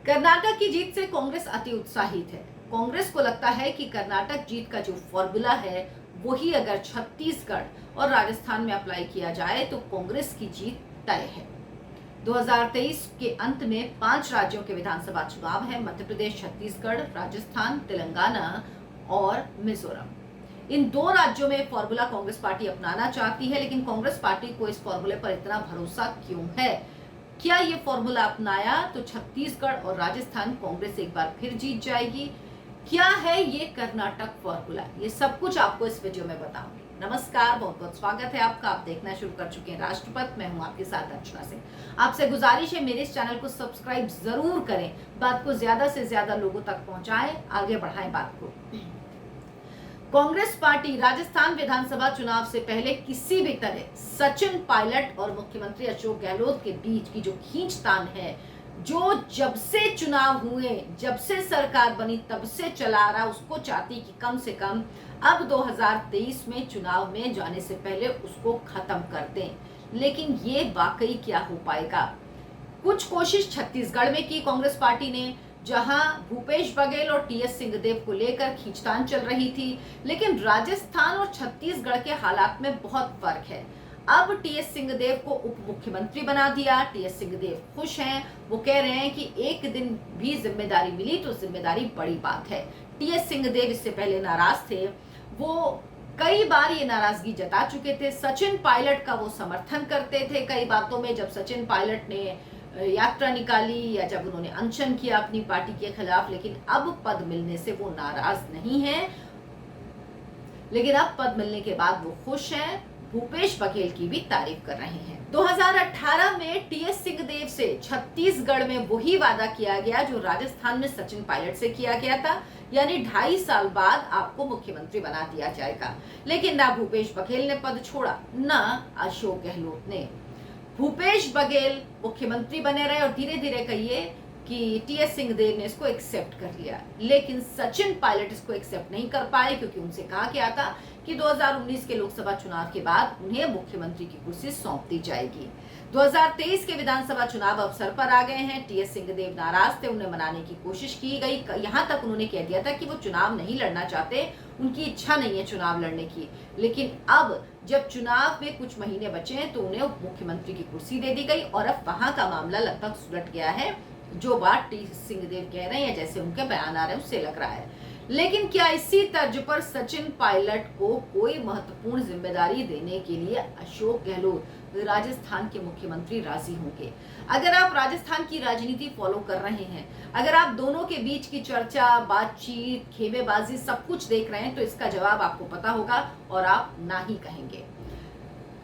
कर्नाटक की जीत से कांग्रेस अति उत्साहित है। कांग्रेस को लगता है कि कर्नाटक जीत का जो फॉर्मूला है वही अगर छत्तीसगढ़ और राजस्थान में अप्लाई किया जाए तो कांग्रेस की जीत तय है। 2023 के अंत में 5 राज्यों के विधानसभा चुनाव है। मध्य प्रदेश, छत्तीसगढ़, राजस्थान, तेलंगाना और मिजोरम। इन 2 राज्यों में फॉर्मूला कांग्रेस पार्टी अपनाना चाहती है, लेकिन कांग्रेस पार्टी को इस फॉर्मूले पर इतना भरोसा क्यों है? क्या ये फॉर्मूला अपनाया तो छत्तीसगढ़ और राजस्थान कांग्रेस एक बार फिर जीत जाएगी? क्या है ये कर्नाटक फॉर्मूला? ये सब कुछ आपको इस वीडियो में बताऊंगी। नमस्कार, बहुत बहुत स्वागत है आपका। आप देखना शुरू कर चुके हैं राष्ट्रपथ। मैं हूं आपके साथ अर्चना सिंह। आपसे गुजारिश है मेरे इस चैनल को सब्सक्राइब जरूर करें, बात को ज्यादा से ज्यादा लोगों तक पहुंचाएं, आगे बढ़ाएं बात को। कांग्रेस पार्टी राजस्थान विधानसभा चुनाव से पहले किसी भी तरह सचिन पायलट और मुख्यमंत्री अशोक गहलोत के बीच की जो खींचतान है, जो जब से चुनाव हुए, जब से सरकार बनी तब से चला रहा, उसको चाहती कि कम से कम अब 2023 में चुनाव में जाने से पहले उसको खत्म कर दें। लेकिन ये वाकई क्या हो पाएगा? कुछ कोशिश छत्तीसगढ़ में की कांग्रेस पार्टी ने, जहां भूपेश बघेल और टीएस सिंहदेव को लेकर खींचतान चल रही थी, लेकिन राजस्थान और छत्तीसगढ़ के हालात में बहुत फर्क है। अब टीएस सिंहदेव को उप मुख्यमंत्री बना दिया। टीएस सिंहदेव खुश हैं, वो कह रहे हैं कि एक दिन भी जिम्मेदारी मिली तो जिम्मेदारी बड़ी बात है। टीएस सिंहदेव इससे पहले नाराज थे, वो कई बार ये नाराजगी जता चुके थे। सचिन पायलट का वो समर्थन करते थे कई बातों में, जब सचिन पायलट ने यात्रा निकाली या जब उन्होंने अनशन किया अपनी पार्टी के खिलाफ। लेकिन अब पद मिलने से वो नाराज नहीं है, लेकिन अब पद मिलने के बाद वो खुश हैं। भूपेश बघेल की भी तारीफ कर रहे हैं। 2018 में टीएस सिंहदेव से छत्तीसगढ़ में वही वादा किया गया जो राजस्थान में सचिन पायलट से किया गया था, यानी 2.5 साल बाद आपको मुख्यमंत्री बना दिया जाएगा। लेकिन ना भूपेश बघेल ने पद छोड़ा, ना अशोक गहलोत ने। भूपेश बघेल मुख्यमंत्री बने रहे और धीरे धीरे कहिए कि टीएस सिंहदेव ने इसको एक्सेप्ट कर लिया, लेकिन सचिन पायलट इसको एक्सेप्ट नहीं कर पाए, क्योंकि उनसे कहा गया था कि 2019 के लोकसभा चुनाव के बाद उन्हें मुख्यमंत्री की कुर्सी सौंप दी जाएगी। 2023 के विधानसभा चुनाव अवसर पर आ गए हैं। टीएस सिंहदेव नाराज थे, उन्हें मनाने की कोशिश की गई। यहाँ तक उन्होंने कह दिया था कि वो चुनाव नहीं लड़ना चाहते, उनकी इच्छा नहीं है चुनाव लड़ने की। लेकिन अब जब चुनाव में कुछ महीने बचे हैं तो उन्हें मुख्यमंत्री की कुर्सी दे दी गई और अब वहां का मामला लगभग सुलट गया है। जो बात टी सिंहदेव कह रहे हैं, जैसे उनके बयान आ रहे हैं, उससे लग रहा है। लेकिन क्या इसी तर्ज पर सचिन पायलट को कोई महत्वपूर्ण जिम्मेदारी देने के लिए अशोक गहलोत राजस्थान के मुख्यमंत्री राजी होंगे? अगर आप राजस्थान की राजनीति फॉलो कर रहे हैं, अगर आप दोनों के बीच की चर्चा, बातचीत, खेमेबाजी सब कुछ देख रहे हैं, तो इसका जवाब आपको पता होगा और आप ना ही कहेंगे।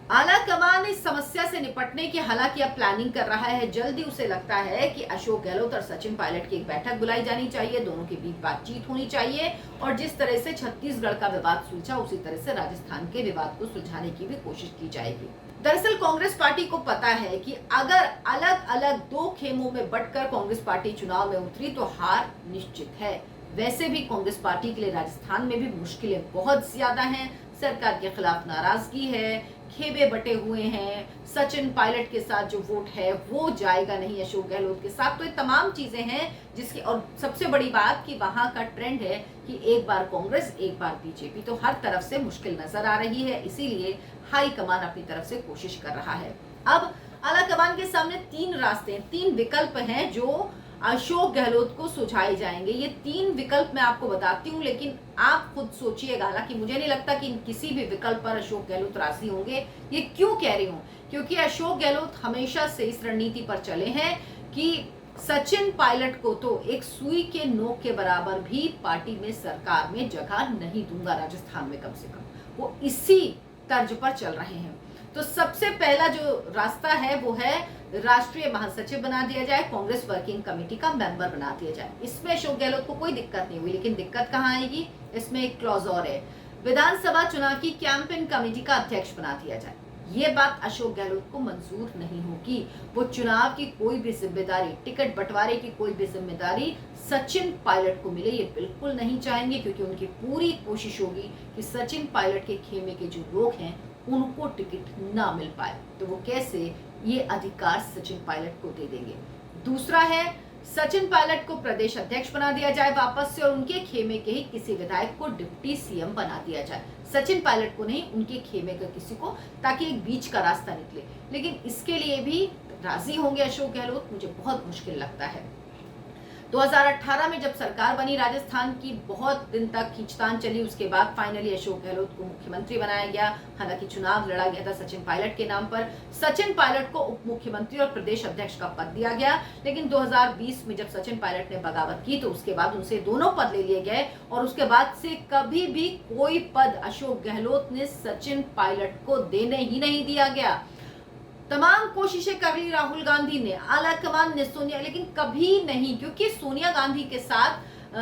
आला कमान इस समस्या से निपटने की हालांकि अब प्लानिंग कर रहा है। जल्दी उसे लगता है कि अशोक गहलोत और सचिन पायलट की एक बैठक बुलाई जानी चाहिए, दोनों के बीच बातचीत होनी चाहिए और जिस तरह से छत्तीसगढ़ का विवाद सुलझा उसी तरह से राजस्थान के विवाद को सुलझाने की भी कोशिश की जाएगी। दरअसल कांग्रेस पार्टी को पता है कि अगर अलग अलग 2 खेमों में बंटकर कांग्रेस पार्टी चुनाव में उतरी तो हार निश्चित है। वैसे भी कांग्रेस पार्टी के लिए राजस्थान में भी मुश्किलें बहुत ज्यादा हैं। सरकार के खिलाफ नाराजगी है, खेमे बटे हुए हैं, सचिन पायलट के साथ जो वोट है वो जाएगा नहीं अशोक गहलोत के साथ। तो ये तमाम चीजें हैं जिसकी, और सबसे बड़ी बात कि वहां का ट्रेंड है कि एक बार कांग्रेस एक बार बीजेपी, तो हर तरफ से मुश्किल नजर आ रही है। इसीलिए हाई कमान अपनी तरफ से कोशिश कर रहा है। अब आला कमान के सामने 3 रास्ते, 3 विकल्प हैं जो अशोक गहलोत को सुझाए जाएंगे। ये 3 विकल्प मैं आपको बताती हूँ, लेकिन आप खुद सोचिएगा। हालांकि मुझे नहीं लगता कि किसी भी विकल्प पर अशोक गहलोत राजी होंगे। ये क्यों कह रही हूँ? क्योंकि अशोक गहलोत हमेशा से इस रणनीति पर चले हैं कि सचिन पायलट को तो एक सुई के नोक के बराबर भी पार्टी में, सरकार में जगह नहीं दूंगा राजस्थान में, कम से कम वो इसी तर्ज पर चल रहे हैं। तो सबसे पहला जो रास्ता है वो है राष्ट्रीय महासचिव बना दिया जाए, कांग्रेस वर्किंग कमेटी का मेंबर बना दिया जाए। इसमें अशोक गहलोत को कोई दिक्कत नहीं हुई, लेकिन दिक्कत कहाँ आएगी? इसमें एक क्लॉज और है, विधानसभा चुनाव की कैंपेन कमेटी का अध्यक्ष बना दिया जाए। ये बात अशोक गहलोत को मंजूर नहीं होगी। वो चुनाव की कोई भी जिम्मेदारी, टिकट बंटवारे की कोई भी जिम्मेदारी सचिन पायलट को मिले, ये बिल्कुल नहीं चाहेंगे, क्योंकि उनकी पूरी कोशिश होगी कि सचिन पायलट के खेमे के जो लोग हैं उनको टिकट ना मिल पाए। तो वो कैसे ये अधिकार सचिन पायलट को दे देंगे? दूसरा है सचिन पायलट को प्रदेश अध्यक्ष बना दिया जाए वापस से और उनके खेमे के ही किसी विधायक को डिप्टी सीएम बना दिया जाए। सचिन पायलट को नहीं, उनके खेमे के किसी को, ताकि एक बीच का रास्ता निकले। लेकिन इसके लिए भी राजी होंगे अशोक गहलोत, मुझे बहुत मुश्किल लगता है। 2018 में जब सरकार बनी राजस्थान की, बहुत दिन तक खींचतान चली, उसके बाद फाइनली अशोक गहलोत को मुख्यमंत्री बनाया गया। हालांकि चुनाव लड़ा गया था सचिन पायलट के नाम पर। सचिन पायलट को उप मुख्यमंत्री और प्रदेश अध्यक्ष का पद दिया गया। लेकिन 2020 में जब सचिन पायलट ने बगावत की तो उसके बाद उनसे दोनों पद ले लिए गए और उसके बाद से कभी भी कोई पद अशोक गहलोत ने सचिन पायलट को देने ही नहीं दिया गया। तमाम कोशिशें कर ली राहुल गांधी ने, आला कमान ने, सोनिया, लेकिन कभी नहीं, क्योंकि सोनिया गांधी के साथ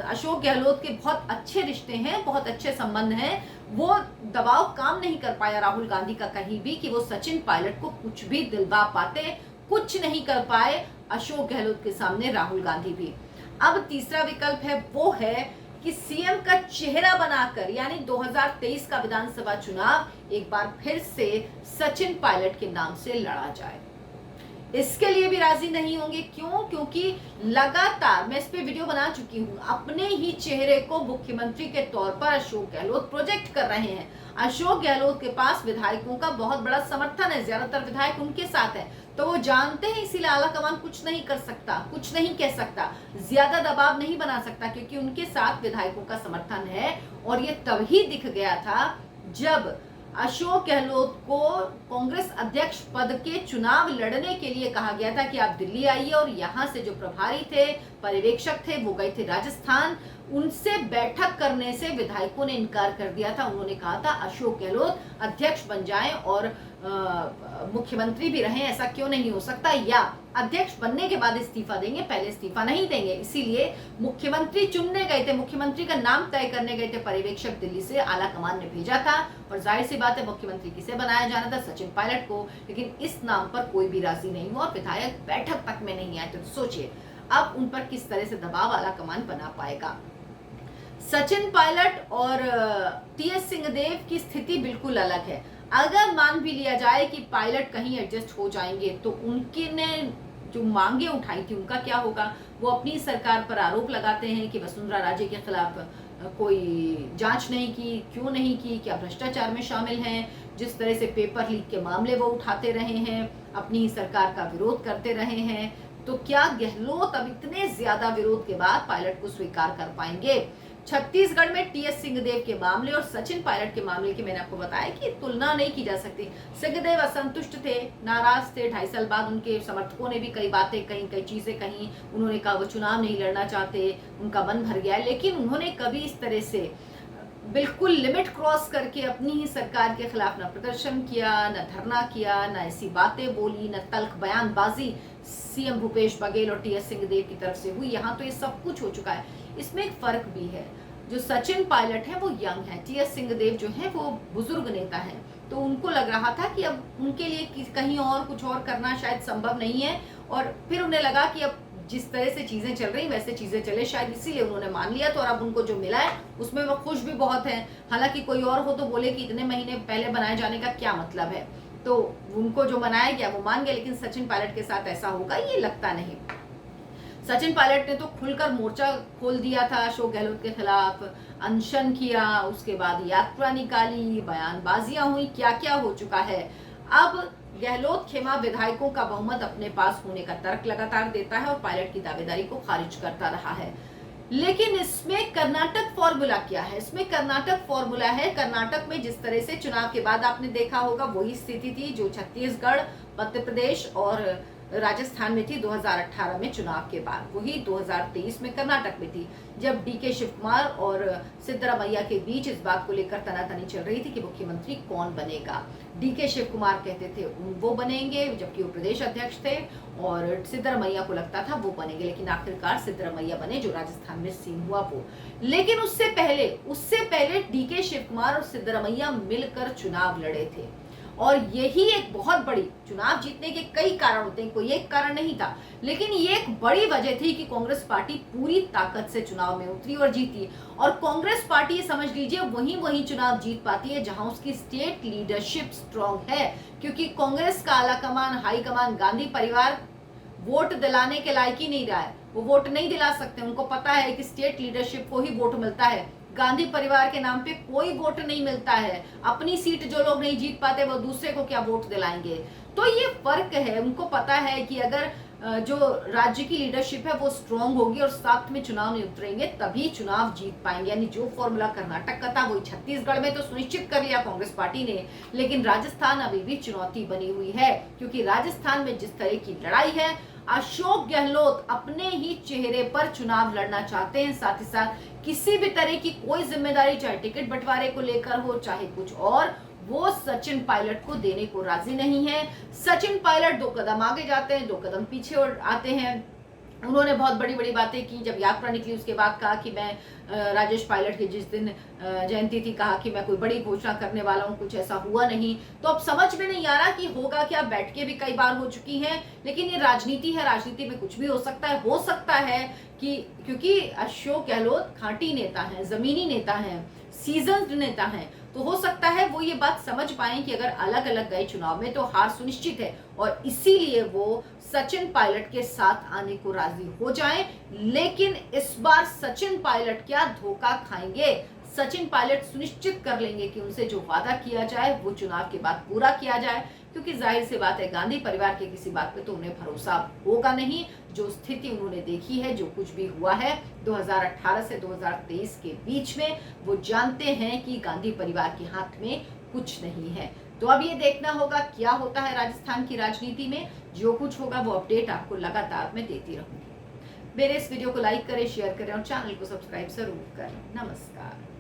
अशोक गहलोत के बहुत अच्छे रिश्ते हैं, बहुत अच्छे संबंध हैं। वो दबाव काम नहीं कर पाया राहुल गांधी का कहीं भी कि वो सचिन पायलट को कुछ भी दिलवा पाते, कुछ नहीं कर पाए अशोक गहलोत के सामने राहुल गांधी भी। अब तीसरा विकल्प है, वो है कि सीएम का चेहरा बनाकर, यानी 2023 का विधानसभा चुनाव एक बार फिर से सचिन पायलट के नाम से लड़ा जाए। इसके लिए भी राजी नहीं होंगे। क्यों? क्योंकि लगातार, मैं इस पे वीडियो बना चुकी हूं, अपने ही चेहरे को मुख्यमंत्री के तौर पर अशोक गहलोत प्रोजेक्ट कर रहे हैं। अशोक गहलोत के पास विधायकों का बहुत बड़ा समर्थन है, ज्यादातर विधायक उनके साथ है, तो वो जानते हैं, इसीलिए आला कमान कुछ नहीं कर सकता, कुछ नहीं कह सकता, ज्यादा दबाव नहीं बना सकता, क्योंकि उनके साथ विधायकों का समर्थन है। और ये तभी दिख गया था जब अशोक गहलोत को कांग्रेस अध्यक्ष पद के चुनाव लड़ने के लिए कहा गया था कि आप दिल्ली आइए, और यहाँ से जो प्रभारी थे, पर्यवेक्षक थे, वो गए थे राजस्थान। उनसे बैठक करने से विधायकों ने इनकार कर दिया था। उन्होंने कहा था अशोक गहलोत अध्यक्ष बन जाएं और मुख्यमंत्री भी रहें, ऐसा क्यों नहीं हो सकता, या अध्यक्ष बनने के बाद इस्तीफा देंगे, पहले इस्तीफा नहीं देंगे। इसीलिए मुख्यमंत्री चुनने गए थे, मुख्यमंत्री का नाम तय करने गए थे पर्यवेक्षक, दिल्ली से आला कमान ने भेजा था। और जाहिर सी बात है, मुख्यमंत्री किसे बनाया जाना था? सचिन पायलट को। लेकिन इस नाम पर कोई भी राजी नहीं हुआ और विधायक बैठक तक में नहीं आए। तो सोचिए अब उन पर किस तरह से दबाव आला कमान बना पाएगा। सचिन पायलट और टीएस सिंहदेव की स्थिति बिल्कुल अलग है। अगर मान भी लिया जाए कि पायलट कहीं एडजस्ट हो जाएंगे, तो उनके ने जो मांगे उठाई थी उनका क्या होगा? वो अपनी सरकार पर आरोप लगाते हैं कि वसुंधरा राजे के खिलाफ कोई जांच नहीं की, क्यों नहीं की, क्या भ्रष्टाचार में शामिल हैं। जिस तरह से पेपर लीक के मामले वो उठाते रहे हैं, अपनी ही सरकार का विरोध करते रहे हैं, तो क्या गहलोत अब इतने ज्यादा विरोध के बाद पायलट को स्वीकार कर पाएंगे? छत्तीसगढ़ में टीएस सिंहदेव के मामले और सचिन पायलट के मामले की मैंने आपको बताया कि तुलना नहीं की जा सकती। सिंहदेव असंतुष्ट थे, नाराज थे। 2.5 साल बाद उनके समर्थकों ने भी कई बातें कही, कई चीजें कही। उन्होंने कहा वो चुनाव नहीं लड़ना चाहते, उनका मन भर गया। लेकिन उन्होंने कभी इस तरह से बिल्कुल लिमिट क्रॉस करके अपनी ही सरकार के खिलाफ न प्रदर्शन किया, न धरना किया, न ऐसी बातें बोली, न तल्ख बयानबाजी सीएम भूपेश बघेल और टीएस सिंहदेव की तरफ से हुई। यहाँ तो ये सब कुछ हो चुका है। इसमें एक फर्क भी है, जो सचिन पायलट है वो यंग है, टीएस सिंहदेव जो है वो बुजुर्ग नेता है। तो उनको लग रहा था कि अब उनके लिए कहीं और कुछ और करना शायद संभव नहीं है, और फिर उन्हें लगा कि अब जिस तरह से चीजें चल रही वैसे चीजें चले, शायद इसीलिए उन्होंने मान लिया। तो और अब उनको जो मिला है उसमें वो खुश भी बहुत है। हालांकि कोई और हो तो बोले कि इतने महीने पहले बनाए जाने का क्या मतलब है, तो उनको जो मनाया गया वो मान गया। लेकिन सचिन पायलट के साथ ऐसा होगा ये लगता नहीं। सचिन पायलट ने तो खुलकर मोर्चा खोल दिया था अशोक गहलोत के खिलाफ, अनशन किया, उसके बाद यात्रा निकाली, बयानबाजियां हुई, क्या क्या हो चुका है। अब गहलोत खेमा विधायकों का बहुमत अपने पास होने का तर्क लगातार देता है और पायलट की दावेदारी को खारिज करता रहा है। लेकिन इसमें कर्नाटक फॉर्मूला क्या है? इसमें कर्नाटक फॉर्मूला है। कर्नाटक में जिस तरह से चुनाव के बाद आपने देखा होगा वही स्थिति थी जो छत्तीसगढ़, मध्य प्रदेश और राजस्थान में थी 2018 में चुनाव के बाद, वही 2023 में कर्नाटक में थी, जब डीके शिव कुमार और सिद्धरामैया के बीच इस बात को लेकर तनातनी चल रही थी कि मुख्यमंत्री कौन बनेगा। डीके शिव कुमार कहते थे वो बनेंगे, जबकि वो प्रदेश अध्यक्ष थे, और सिद्धरामैया को लगता था वो बनेंगे। लेकिन आखिरकार सिद्धरामैया बने, जो राजस्थान में सीन हुआ वो। लेकिन उससे पहले डीके शिव कुमार और सिद्धरामैया मिलकर चुनाव लड़े थे। और यही एक बहुत बड़ी, चुनाव जीतने के कई कारण होते हैं, कोई एक कारण नहीं था, लेकिन ये एक बड़ी वजह थी कि कांग्रेस पार्टी पूरी ताकत से चुनाव में उतरी और जीती। और कांग्रेस पार्टी, समझ लीजिए, वही चुनाव जीत पाती है जहां उसकी स्टेट लीडरशिप स्ट्रांग है, क्योंकि कांग्रेस का आला कमान, हाई कमान, गांधी परिवार वोट दिलाने के लायक ही नहीं रहा है, वो वोट नहीं दिला सकते। उनको पता है कि स्टेट लीडरशिप को ही वोट मिलता है, गांधी परिवार के नाम पे कोई वोट नहीं मिलता है। अपनी सीट जो लोग नहीं जीत पाते वो दूसरे को क्या वोट दिलाएंगे। तो ये फर्क है। उनको पता है कि अगर जो राज्य की लीडरशिप है वो स्ट्रांग होगी और साथ में चुनाव नहीं उतरेंगे तभी चुनाव जीत पाएंगे। यानी जो फॉर्मूला कर्नाटक का था वही छत्तीसगढ़ में तो सुनिश्चित कर लिया कांग्रेस पार्टी ने, लेकिन राजस्थान अभी भी चुनौती बनी हुई है, क्योंकि राजस्थान में जिस तरह की लड़ाई है, अशोक गहलोत अपने ही चेहरे पर चुनाव लड़ना चाहते हैं। साथ ही साथ किसी भी तरह की कोई जिम्मेदारी, चाहे टिकट बंटवारे को लेकर हो चाहे कुछ और, वो सचिन पायलट को देने को राजी नहीं है। सचिन पायलट 2 कदम आगे जाते हैं, 2 कदम पीछे आते हैं। उन्होंने बहुत बड़ी बड़ी बातें की। जब यात्रा निकली उसके बाद कहा कि मैं राजेश पायलट की जिस दिन जयंती थी कहा कि मैं कोई बड़ी घोषणा करने वाला हूं, कुछ ऐसा हुआ नहीं। तो अब समझ में नहीं आ रहा कि होगा क्या। बैठकें भी कई बार हो चुकी हैं, लेकिन ये राजनीति है, राजनीति में कुछ भी हो सकता है। हो सकता है कि क्योंकि अशोक गहलोत खांटी नेता हैं, जमीनी नेता हैं, सीजन्ड नेता हैं, तो हो सकता है वो ये बात समझ पाए कि अगर अलग अलग गए चुनाव में तो हार सुनिश्चित है, और इसीलिए वो सचिन पायलट के साथ आने को राजी हो जाएं। लेकिन इस बार सचिन पायलट क्या धोखा खाएंगे? सचिन पायलट सुनिश्चित कर लेंगे कि उनसे जो वादा किया जाए वो चुनाव के बाद पूरा किया जाए, क्योंकि जाहिर सी बात है गांधी परिवार के किसी बात पे तो उन्हें भरोसा होगा नहीं। जो स्थिति उन्होंने देखी है, जो कुछ भी हुआ है 2018 से 2023 के बीच में, वो जानते हैं कि गांधी परिवार के हाथ में कुछ नहीं है। तो अब ये देखना होगा क्या होता है राजस्थान की राजनीति में। जो कुछ होगा वो अपडेट आपको लगातार मैं देती रहूंगी। मेरे इस वीडियो को लाइक करें, शेयर करें और चैनल को सब्सक्राइब जरूर करें। नमस्कार।